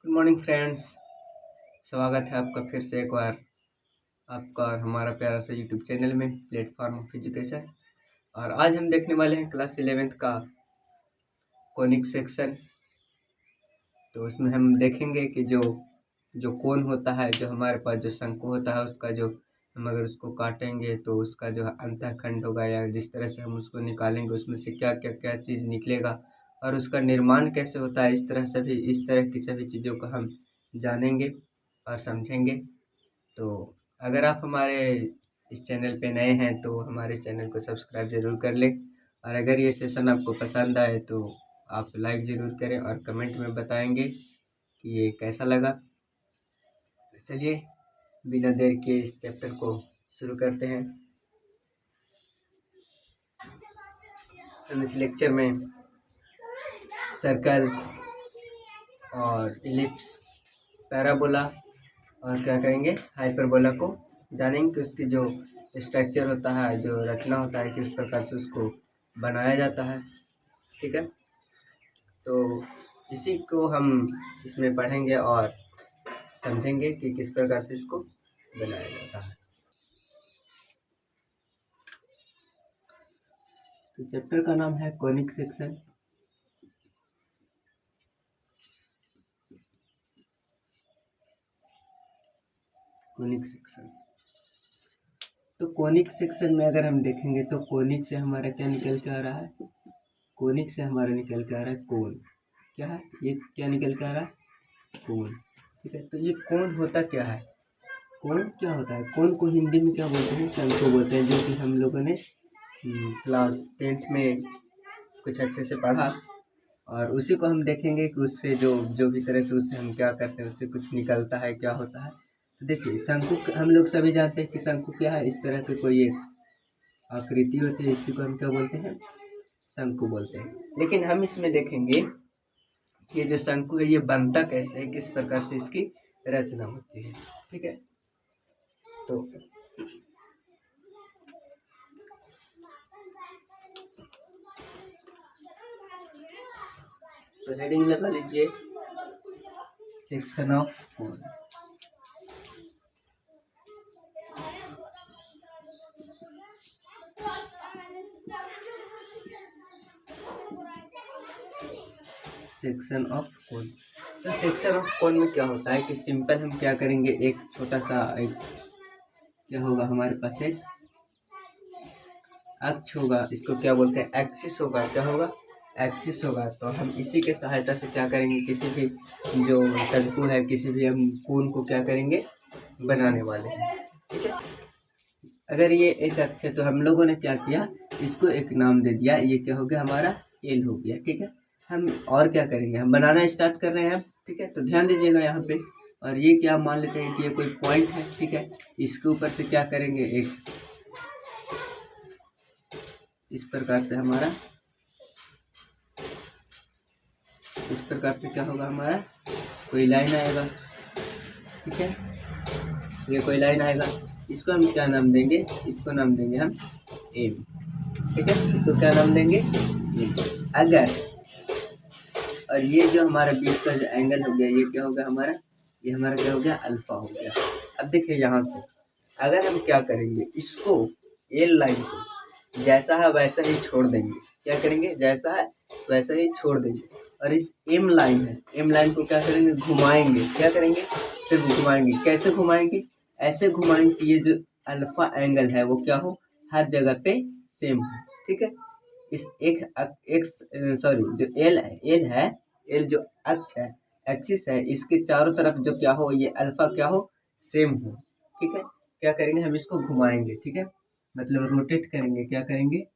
Good morning friends. स्वागत है आपका फिर से एक बार आपका और हमारा प्यारा सा यूट्यूब चैनल में प्लेटफॉर्म ऑफ एजुकेशन। और आज हम देखने वाले हैं क्लास 11th का कोनिक सेक्शन। तो उसमें हम देखेंगे कि जो जो कोन होता है, जो हमारे पास जो शंकु होता है, उसका जो हम अगर उसको काटेंगे तो उसका जो अंतःखंड होगा या जिस तरह से हम उसको निकालेंगे उसमें से क्या क्या क्या चीज़ निकलेगा और उसका निर्माण कैसे होता है, इस तरह की सभी चीज़ों को हम जानेंगे और समझेंगे। तो अगर आप हमारे इस चैनल पे नए हैं तो हमारे चैनल को सब्सक्राइब ज़रूर कर लें, और अगर ये सेशन आपको पसंद आए तो आप लाइक ज़रूर करें और कमेंट में बताएंगे कि ये कैसा लगा। चलिए बिना देर के इस चैप्टर को शुरू करते हैं। हम इस लेक्चर में सर्कल और इलिप्स, पैराबोला और क्या करेंगे, हाइपरबोला को जानेंगे कि उसकी जो स्ट्रक्चर होता है, जो रचना होता है, किस प्रकार से उसको बनाया जाता है। ठीक है, तो इसी को हम इसमें पढ़ेंगे और समझेंगे कि किस प्रकार से इसको बनाया जाता है। तो चैप्टर का नाम है कोनिक सेक्शन। कोनिक सेक्शन, तो कोनिक सेक्शन में अगर हम देखेंगे तो कोनिक से हमारा क्या निकल के आ रहा है, कोनिक से हमारा निकल के आ रहा है कोन। क्या है ये, क्या निकल के आ रहा है, कोन। ठीक है, तो ये कोन होता क्या है, कोन क्या होता है, कोन को हिंदी में क्या बोलते हैं, शंकु बोलते हैं, जो कि हम लोगों ने क्लास 10th में कुछ अच्छे से पढ़ा। और उसी को हम देखेंगे कि उससे जो भी तरह से उससे हम क्या करते हैं, उससे कुछ निकलता है, क्या होता है। तो देखिए, शंकु हम लोग सभी जानते हैं कि शंकु क्या है, इस तरह की कोई एक आकृति होती है, इसी को हम क्या बोलते हैं, शंकु बोलते हैं। लेकिन हम इसमें देखेंगे कि ये जो शंकु है ये बनता कैसे है, किस प्रकार से इसकी रचना होती है। ठीक है, तो हेडिंग लगा लीजिए, section of cone. Section of cone, तो सेक्शन ऑफ कोन में क्या होता है कि सिंपल हम क्या करेंगे, एक छोटा सा एक क्या होगा, हमारे पास एक अक्ष होगा, इसको क्या बोलते हैं, एक्सिस होगा। क्या होगा, एक्सिस होगा। तो हम इसी के सहायता से क्या करेंगे, किसी भी जो शंकु है, किसी भी हम कोन को क्या करेंगे, बनाने वाले हैं। ठीक है, अगर ये एक अक्ष है तो हम लोगों ने क्या किया, इसको एक नाम दे दिया, ये क्या हो गया, हमारा एल हो गया। ठीक है, हम और क्या करेंगे, हम बनाना स्टार्ट कर रहे हैं। ठीक है, तो ध्यान दीजिएगा यहाँ पे। और ये क्या मान लेते हैं कि ये कोई पॉइंट है। ठीक है, इसके ऊपर से क्या करेंगे, एक इस प्रकार से हमारा, इस प्रकार से क्या होगा, हमारा कोई लाइन आएगा। ठीक है, ये कोई लाइन आएगा, इसको हम क्या नाम देंगे, इसको नाम देंगे हम एम। ठीक है, इसको क्या नाम देंगे, अगर, और ये जो हमारा बीच का जो एंगल हो गया, ये क्या हो गया हमारा, ये हमारा क्या हो गया, अल्फा हो गया। अब देखिए यहाँ से अगर हम क्या करेंगे, इसको एल लाइन को जैसा है वैसा ही छोड़ देंगे। क्या करेंगे, जैसा है वैसा ही छोड़ देंगे। और इस एम लाइन है, एम लाइन को क्या करेंगे, घुमाएंगे। क्या करेंगे, सिर्फ घुमाएंगे। कैसे घुमाएंगे, ऐसे घुमाएंगे कि ये जो अल्फा एंगल है वो क्या हो, हर जगह पे सेम हो। ठीक है, इस एक सॉरी जो एल है, एल जो अक्ष है, एक्सिस है, इसके चारों तरफ जो क्या हो, ये अल्फा क्या हो, सेम हो। ठीक है, क्या करेंगे, हम इसको घुमाएंगे। ठीक है, मतलब रोटेट करेंगे। क्या करेंगे,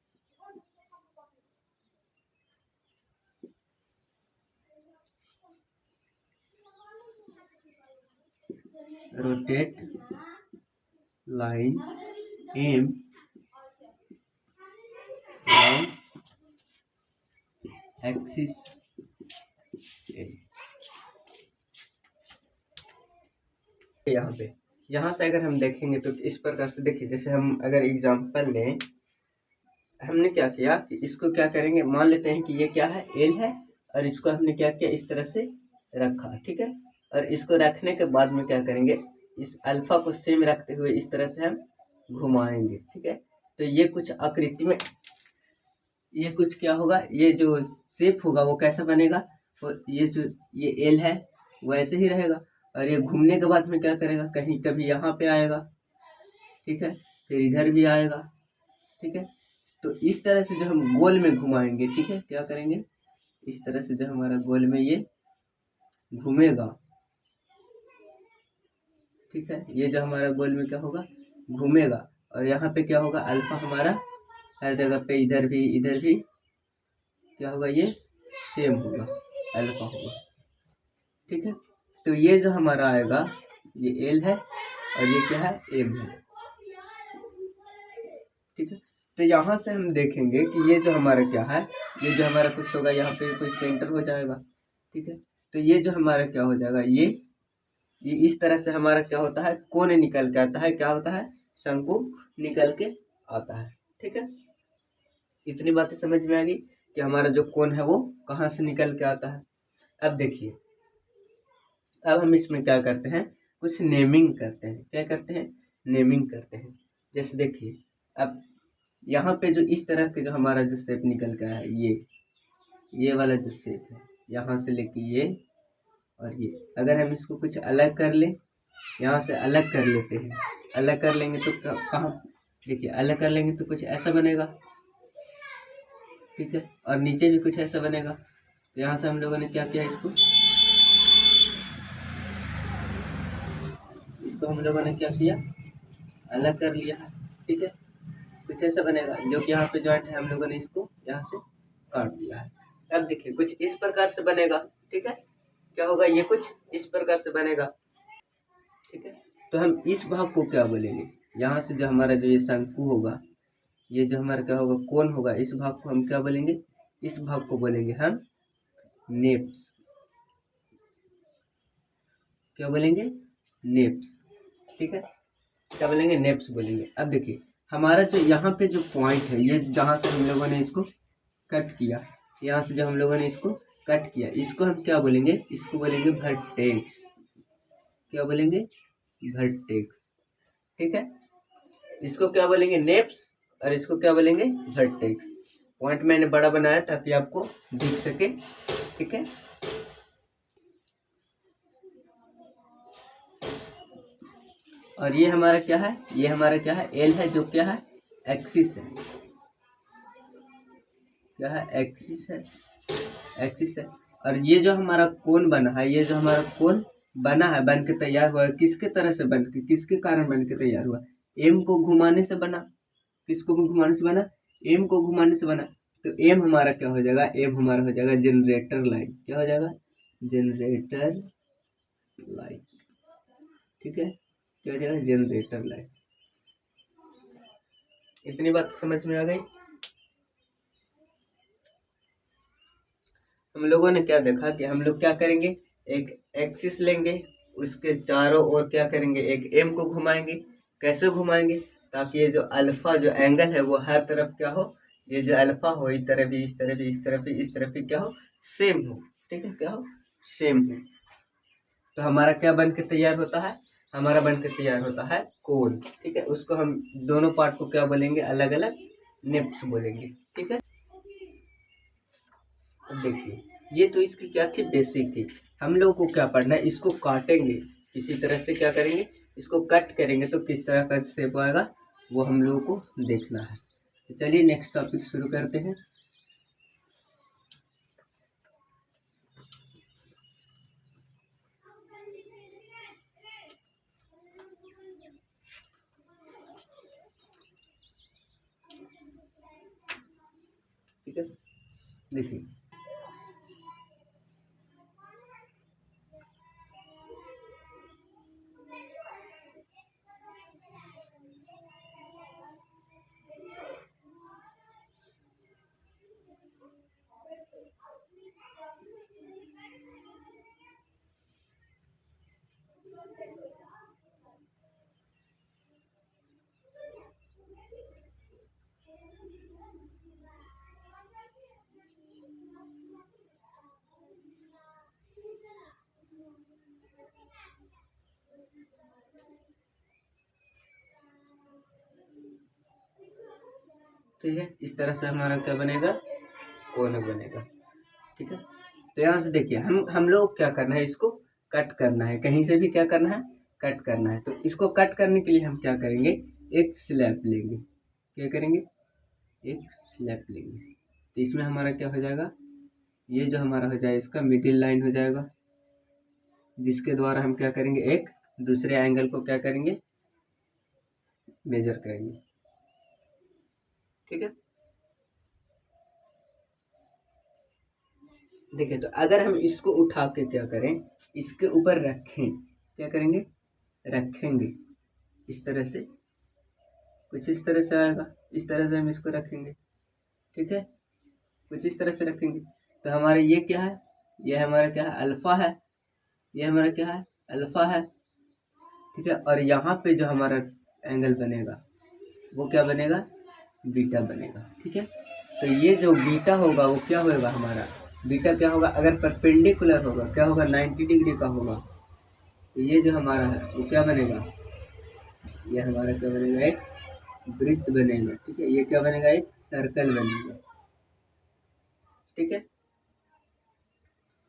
रोटेट लाइन एम एक्सिस यहाँ पे, यहाँ से अगर हम देखेंगे तो इस प्रकार से देखिए, जैसे हम अगर एग्जांपल लें, हमने क्या किया कि इसको क्या करेंगे, मान लेते हैं कि ये क्या है, एल है, और इसको हमने क्या किया, इस तरह से रखा। ठीक है, और इसको रखने के बाद में क्या करेंगे, इस अल्फा को सेम रखते हुए इस तरह से हम घुमाएंगे। ठीक है, तो ये कुछ आकृति में ये कुछ क्या होगा, ये जो शेप होगा वो कैसा बनेगा, तो ये जो ये एल है वो ऐसे ही रहेगा, और ये घूमने के बाद में क्या करेगा, कहीं कभी यहाँ पे आएगा, ठीक है, फिर इधर भी आएगा। ठीक है, तो इस तरह से जो हम गोल में घुमाएंगे, ठीक है, क्या करेंगे, इस तरह से जो हमारा गोल में ये घूमेगा। ठीक है, ये जो हमारा गोल में क्या होगा, घूमेगा, और यहाँ पे क्या होगा, अल्फा हमारा हर जगह पे इधर भी क्या होगा, ये सेम होगा, अल्फा होगा। ठीक है, तो ये जो हमारा आएगा ये एल है और ये क्या है, एम है। ठीक है, तो यहाँ से हम देखेंगे कि ये जो हमारा क्या है, ये जो हमारा कुछ होगा, यहाँ पे कुछ सेंटर हो जाएगा। ठीक है, तो ये जो हमारा क्या हो जाएगा, ये इस तरह से हमारा क्या होता है, कोण निकल के आता है, क्या होता है, शंकु निकल के आता है। ठीक है, इतनी बातें समझ में आ गई कि हमारा जो कोण है वो कहाँ से निकल के आता है। अब देखिए, अब हम इसमें क्या करते हैं, कुछ नेमिंग करते हैं। क्या करते हैं, नेमिंग करते हैं। जैसे देखिए, अब यहाँ पे जो इस तरह के जो हमारा जो शेप निकल के आया है, ये वाला जो शेप है, यहाँ से लेके ये और ये, अगर हम इसको कुछ अलग कर लें, यहाँ से अलग कर लेते हैं, अलग कर लेंगे तो कहाँ, देखिए अलग कर लेंगे तो कुछ ऐसा बनेगा। ठीक है, और नीचे भी कुछ ऐसा बनेगा। तो यहाँ से हम लोगों ने क्या किया, इसको हम लोगों ने क्या किया, अलग कर लिया। ठीक है, कुछ ऐसा बनेगा, जो कि यहाँ पे जॉइंट है, हम लोगों ने इसको यहाँ से काट दिया है। अब देखिए, कुछ इस प्रकार से बनेगा। ठीक है, क्या होगा, ये कुछ इस प्रकार से बनेगा। ठीक है, तो हम इस भाग को क्या बोलेंगे, यहाँ से जो हमारा जो ये शंकु होगा, ये जो हमारा क्या होगा, कोण होगा, इस भाग को हम क्या बोलेंगे, इस भाग को बोलेंगे हम नेप्स। क्या बोलेंगे, नेप्स। ठीक है, क्या बोलेंगे, नेप्स बोलेंगे। अब देखिए, हमारा जो यहाँ पे जो पॉइंट है, ये जहाँ से हम लोगों ने इसको कट किया, यहाँ से जो हम लोगों ने इसको कट किया, इसको हम क्या बोलेंगे, इसको बोलेंगे वर्टेक्स। क्या बोलेंगे, वर्टेक्स। ठीक है, इसको क्या बोलेंगे, नेप्स, और इसको क्या बोलेंगे, वर्टेक्स। पॉइंट मैंने बड़ा बनाया ताकि आपको दिख सके। ठीक है, और ये हमारा क्या है, ये हमारा क्या है, एल है, जो क्या है, एक्सिस है। क्या है, एक्सिस है, एक्सिस है। और ये जो हमारा कोण बना है, ये जो हमारा कोण बना है, बन के तैयार हुआ है, किसके तरह से बन के, किसके कारण बन के तैयार हुआ, एम को घुमाने से बना। किसको घुमाने से बना, एम को घुमाने से बना। तो एम हमारा क्या हो जाएगा, एम हमारा हो जाएगा जनरेटर लाइन। क्या हो जाएगा, जनरेटर लाइन। ठीक है, क्या हो जाएगा, जनरेटर लाइन। इतनी बात समझ में आ गई। हम लोगों ने क्या देखा कि हम लोग क्या करेंगे, एक एक्सिस लेंगे, उसके चारों ओर क्या करेंगे, एक एम को घुमाएंगे। कैसे घुमाएंगे, ताकि ये जो अल्फा जो एंगल है वो हर तरफ क्या हो, ये जो अल्फा हो, इस तरफ भी, इस तरफ भी, इस तरफ भी, इस तरफ भी क्या हो, सेम हो। ठीक है, क्या हो, सेम हो। तो हमारा क्या बन के तैयार होता है, हमारा बन के तैयार होता है कोण। ठीक है, उसको हम दोनों पार्ट को क्या बोलेंगे, अलग अलग नेप्स बोलेंगे। ठीक है, अब देखिए, ये तो इसकी क्या थी, बेसिक थी। हम लोग को क्या पढ़ना है, इसको काटेंगे, इसी तरह से क्या करेंगे, इसको कट करेंगे तो किस तरह का शेप आएगा वो हम लोगों को देखना है। तो चलिए नेक्स्ट टॉपिक शुरू करते हैं। ठीक है, देखिए, ठीक है, इस तरह से हमारा क्या बनेगा, कोनक बनेगा। ठीक है, तो यहाँ से देखिए हम लोग क्या करना है, इसको कट करना है, कहीं से भी क्या करना है, कट करना है। तो इसको कट करने के लिए हम क्या करेंगे, एक स्लैब लेंगे। क्या करेंगे, एक स्लैब लेंगे। तो इसमें हमारा क्या हो जाएगा, ये जो हमारा हो जाएगा इसका मिडिल लाइन हो जाएगा, जिसके द्वारा हम क्या करेंगे, एक दूसरे एंगल को क्या करेंगे, मेजर करेंगे। ठीक है, देखिए तो अगर हम इसको उठा के क्या करें, इसके ऊपर रखें, क्या करेंगे, रखेंगे इस तरह से, कुछ इस तरह से आएगा, इस तरह से हम इसको रखेंगे। ठीक है, कुछ इस तरह से रखेंगे। तो हमारा ये क्या है, ये हमारा क्या है, अल्फा है, ये हमारा क्या है, अल्फा है। ठीक है, और यहाँ पे जो हमारा एंगल बनेगा वो क्या बनेगा, बीटा बनेगा। ठीक है, तो ये जो बीटा होगा वो क्या होगा, हमारा बीटा क्या होगा, अगर परपेंडिकुलर होगा क्या होगा, 90 डिग्री का होगा। तो ये जो हमारा है वो क्या बनेगा, ये हमारा क्या बनेगा, एक वृत्त बनेगा। ठीक है, ये क्या बनेगा, एक सर्कल बनेगा। ठीक है,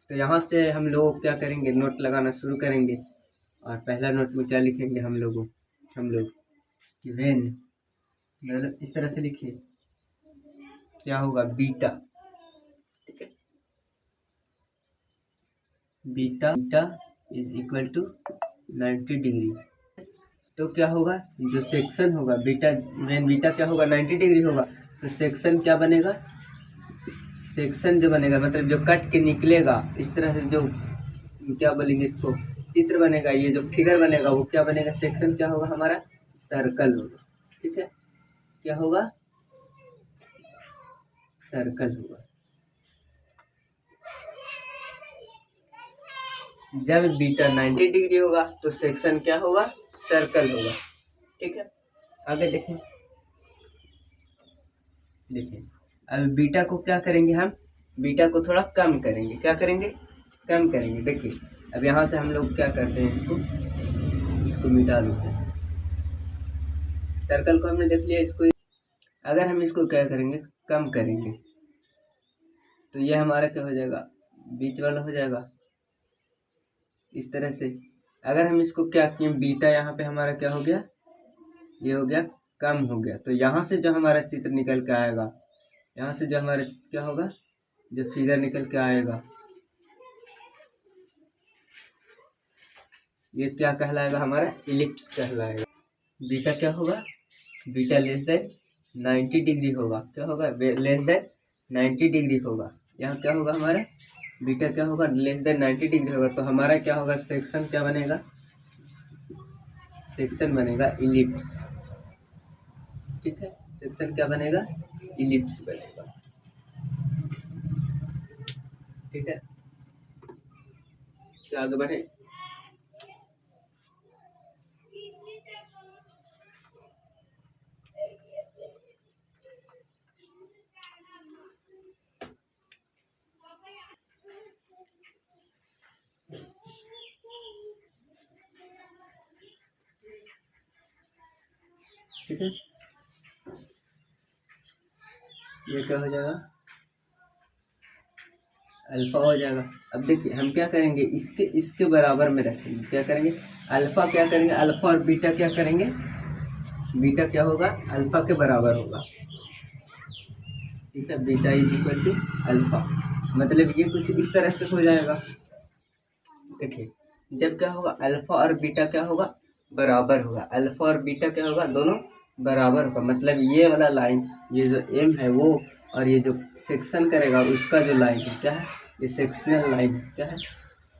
तो यहाँ से हम लोग क्या करेंगे, नोट लगाना शुरू करेंगे। और पहला नोट में क्या लिखेंगे हम लोग कि वेन, मतलब इस तरह से लिखिए, क्या होगा, बीटा। ठीक है, beta is equal to 90 degree. तो क्या होगा, जो सेक्शन होगा बीटा, वेन बीटा क्या होगा, 90 डिग्री होगा, तो सेक्शन क्या बनेगा, सेक्शन जो बनेगा मतलब जो कट के निकलेगा इस तरह से, जो क्या बोलेंगे इसको, चित्र बनेगा, ये जो फिगर बनेगा वो क्या बनेगा, सेक्शन क्या होगा हमारा, सर्कल होगा। ठीक है, क्या होगा, सर्कल होगा। जब बीटा 90 डिग्री होगा तो सेक्शन क्या होगा, सर्कल होगा। ठीक है, आगे देखें, देखिए अब बीटा को क्या करेंगे, हम बीटा को थोड़ा कम करेंगे, क्या करेंगे, कम करेंगे। देखिए अब यहाँ से हम लोग क्या करते हैं, इसको मिटा देते हैं, सर्कल को हमने देख लिया। इसको अगर हम इसको क्या करेंगे, कम करेंगे, तो ये हमारा क्या हो जाएगा, बीच वाला हो जाएगा इस तरह से। अगर हम इसको क्या किए, बीटा यहाँ पे हमारा क्या हो गया, ये हो गया कम हो गया। तो यहाँ से जो हमारा चित्र निकल के आएगा, यहाँ से जो हमारा क्या होगा, जो फिगर निकल के आएगा, ये क्या कहलाएगा, हमारा इलिप्स कहलाएगा। बीटा क्या होगा, बीटा लेस देन 90 डिग्री होगा, क्या होगा, लेस देन 90 डिग्री होगा। यहाँ क्या होगा, हमारा बीटा क्या होगा, लेस देन 90 डिग्री होगा। तो हमारा क्या होगा, सेक्शन क्या बनेगा, सेक्शन बनेगा इलिप्स। ठीक है, सेक्शन क्या बनेगा, इलिप्स बनेगा। ठीक है, क्या आगे बढ़े, ठीक है, ये क्या हो जाएगा, अल्फा हो जाएगा। अब देखिए हम क्या करेंगे, इसके बराबर में रखेंगे, क्या करेंगे, अल्फा क्या करेंगे, अल्फा और बीटा क्या करेंगे, बीटा क्या होगा, अल्फा के बराबर होगा। ठीक है, beta is equal to alpha, मतलब ये कुछ इस तरह से हो जाएगा। देखिए जब क्या होगा, अल्फा और बीटा क्या होगा, बराबर होगा, अल्फा और बीटा क्या होगा, दोनों बराबर होगा। मतलब ये वाला लाइन, ये जो एम है वो, और ये जो सेक्शन करेगा उसका जो लाइन है क्या है, ये सेक्शनल लाइन है, क्या है,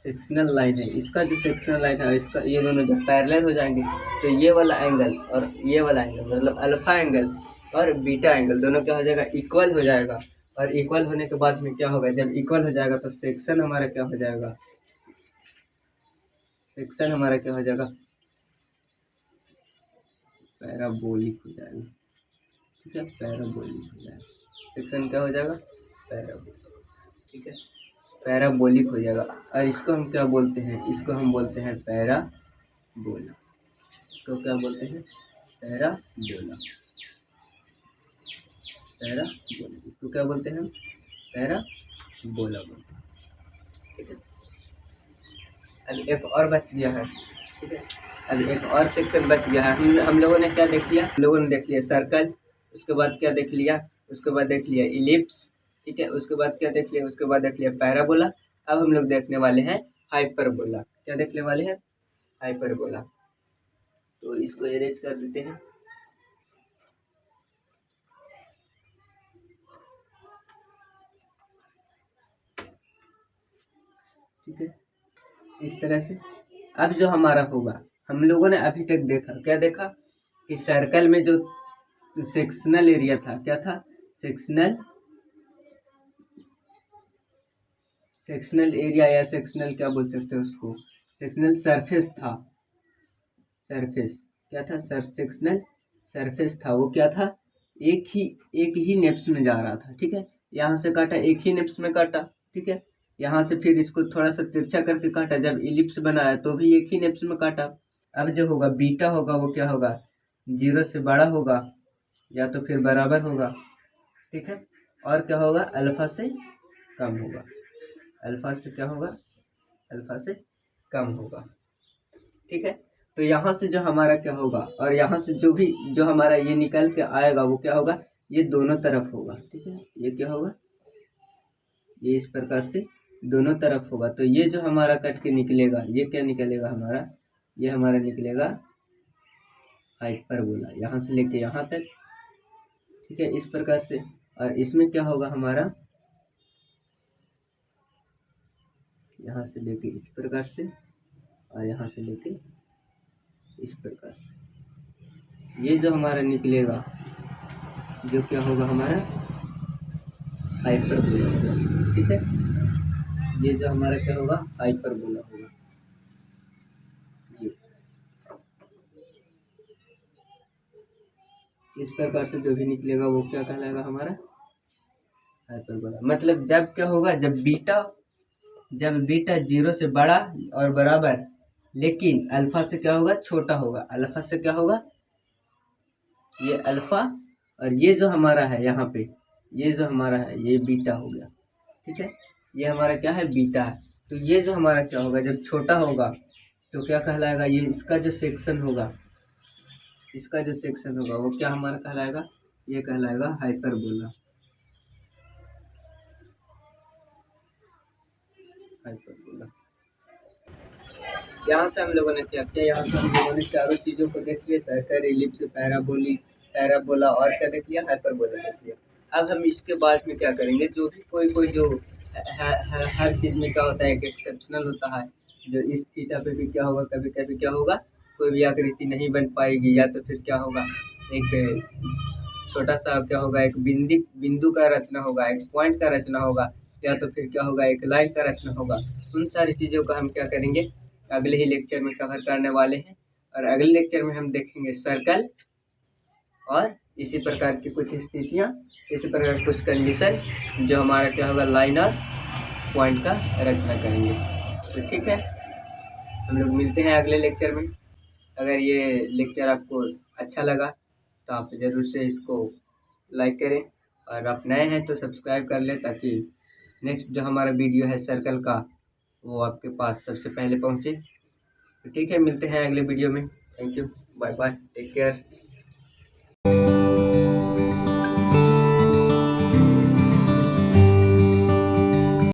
सेक्शनल लाइन है। इसका जो सेक्शनल लाइन है, इसका ये दोनों जब पैरेलल हो जाएंगे तो ये वाला एंगल और ये वाला एंगल, मतलब अल्फा एंगल और बीटा एंगल दोनों क्या हो जाएगा, इक्वल हो जाएगा। और इक्वल होने के बाद में क्या होगा, जब इक्वल हो जाएगा तो सेक्शन हमारा क्या हो जाएगा, सेक्शन हमारा क्या हो जाएगा, पैराबोलिक हो जाएगा। ठीक है, पैराबोलिक हो जाएगा, सेक्शन क्या हो जाएगा, पैराबोलिक। ठीक है, पैराबोलिक हो जाएगा। और इसको हम क्या बोलते हैं, इसको हम बोलते हैं पैराबोला। बोला। इसको क्या बोलते हैं? पैराबोला। पैराबोला इसको क्या बोलते हैं? पैराबोला बोलते हैं। ठीक है, अब एक और बच गया है। ठीक है, अब एक और सेक्शन बच गया है। हम लोगों ने क्या देख लिया? हम लोगों ने देख लिया सर्कल, उसके बाद क्या देख लिया? उसके बाद देख लिया इलिप्स। ठीक है, उसके बाद क्या देख लिया? उसके बाद देख लिया पैराबोला। अब हम लोग देखने वाले हैं हाइपरबोला। क्या देखने वाले हैं? हाइपरबोला। तो इसको इरेज कर देते हैं। ठीक है, इस तरह से। अब जो हमारा होगा, हम लोगों ने अभी तक देखा, क्या देखा? कि सर्कल में जो सेक्शनल एरिया था, क्या था? सेक्शनल एरिया या सेक्शनल क्या बोल सकते हैं उसको? सेक्शनल सरफेस था। सरफेस क्या था? सेक्शनल सरफेस था। वो क्या था? एक ही नेप्स में जा रहा था। ठीक है, यहाँ से काटा, एक ही नेप्स में काटा। ठीक है, यहाँ से फिर इसको थोड़ा सा तिरछा करके काटा। जब इलिप्स बनाया तो भी एक ही नेप्स में काटा। अब जो होगा बीटा होगा, वो क्या होगा? 0 से बड़ा होगा या तो फिर बराबर होगा। ठीक है, और क्या होगा? अल्फा से कम होगा। अल्फा से क्या होगा? अल्फा से कम होगा। ठीक है, तो यहाँ से जो हमारा क्या होगा, और यहाँ से जो हमारा ये निकल के आएगा, वो क्या होगा? ये दोनों तरफ होगा। ठीक है, ये क्या होगा? ये इस प्रकार से दोनों तरफ होगा। तो ये जो हमारा कट के निकलेगा, ये क्या निकलेगा हमारा? ये हमारा निकलेगा हाइपरबोला, यहाँ से लेके यहाँ तक। ठीक है, इस प्रकार से। और इसमें क्या होगा हमारा? यहाँ से लेके इस प्रकार से, और यहाँ से लेके इस प्रकार से। ये जो हमारा निकलेगा, जो क्या होगा हमारा? हाइपरबोला होगा। ठीक है, ये जो हमारा क्या होगा? हाइपरबोला होगा। ये इस प्रकार से जो भी निकलेगा, वो क्या कहलाएगा हमारा? हाइपरबोला। मतलब जब क्या होगा? जब बीटा 0 से बड़ा और बराबर, लेकिन अल्फा से क्या होगा? छोटा होगा। अल्फा से क्या होगा? ये अल्फा, और ये जो हमारा है यहाँ पे, ये जो हमारा है, ये बीटा हो गया। ठीक है, ये हमारा क्या है? बीटा है। तो ये जो हमारा क्या होगा? जब छोटा होगा तो क्या कहलाएगा? ये इसका जो सेक्शन होगा, इसका जो सेक्शन होगा, वो क्या हमारा कहलाएगा? ये कहलाएगा हाइपरबोला। हाइपरबोला। यहाँ से हम लोगों ने क्या किया? यहाँ से हम लोगों ने चारों चीजों को देख लिया, सर्कल, इलिप्स, पैराबोला, और क्या देख लिया? हाइपरबोला देख लिया। अब हम इसके बाद में क्या करेंगे? जो भी कोई जो हर चीज में क्या होता है? एक एक्सेप्शनल होता है। जो इस थीटा पे भी क्या होगा? कभी कभी क्या होगा? कोई भी आकृति नहीं बन पाएगी, या तो फिर क्या होगा? एक छोटा सा क्या होगा? एक बिंदु का रचना होगा, एक पॉइंट का रचना होगा, या तो फिर क्या होगा? एक लाइन का रचना होगा। उन सारी चीज़ों का हम क्या करेंगे? अगले ही लेक्चर में कवर करने वाले हैं। और अगले लेक्चर में हम देखेंगे सर्कल, और इसी प्रकार की कुछ स्थितियाँ, इसी प्रकार की कुछ कंडीशन, जो हमारा क्या होगा? लाइन और पॉइंट का रचना करेंगे। तो ठीक है, हम लोग मिलते हैं अगले लेक्चर में। अगर ये लेक्चर आपको अच्छा लगा तो आप ज़रूर से इसको लाइक करें, और आप नए हैं तो सब्सक्राइब कर लें, ताकि नेक्स्ट जो हमारा वीडियो है सर्कल का, वो आपके पास सबसे पहले पहुंचे। तो ठीक है, मिलते हैं अगले वीडियो में। Thank you, bye bye, take care.